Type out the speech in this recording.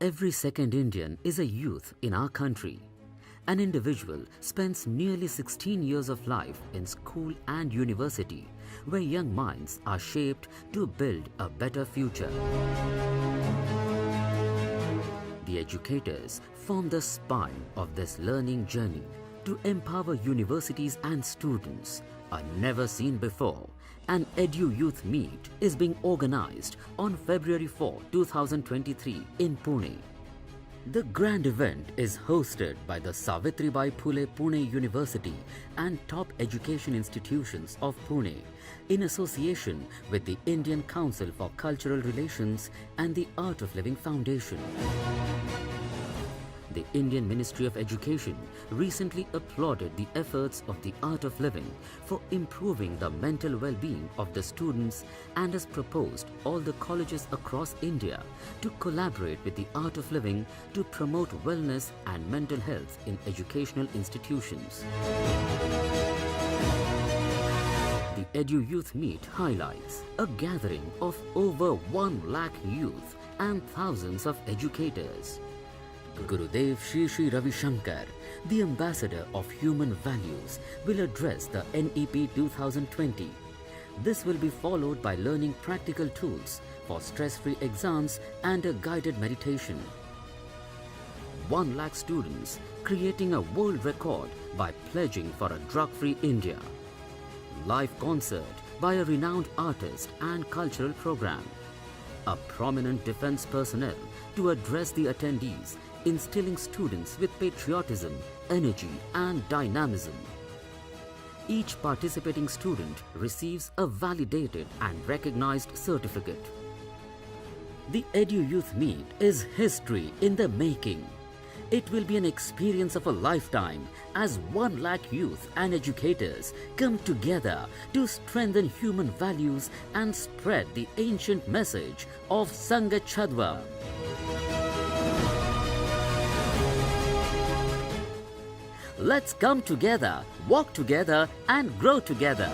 Every second Indian is a youth in our country. An individual spends nearly 16 years of life in school and university, where young minds are shaped to build a better future. The educators form the spine of this learning journey to empower universities and students. A never seen before, an EduYouth Meet is being organized on February 4, 2023 in Pune. The grand event is hosted by the Savitribai Phule Pune University and top education institutions of Pune in association with the Indian Council for Cultural Relations and the Art of Living Foundation. The Indian Ministry of Education recently applauded the efforts of the Art of Living for improving the mental well-being of the students and has proposed all the colleges across India to collaborate with the Art of Living to promote wellness and mental health in educational institutions. The EduYouth Meet highlights a gathering of over 1 lakh youth and thousands of educators. Gurudev Shri Ravi Shankar, the ambassador of human values, will address the NEP 2020. This will be followed by learning practical tools for stress-free exams and a guided meditation. 1 lakh students creating a world record by pledging for a drug-free India. Live concert by a renowned artist and cultural program. A prominent defense personnel to address the attendees, instilling students with patriotism, energy and dynamism. Each participating student receives a validated and recognized certificate. The EduYouth Meet is history in the making. It will be an experience of a lifetime as 1 lakh youth and educators come together to strengthen human values and spread the ancient message of SANGACHADWAM. Let's come together, walk together and grow together.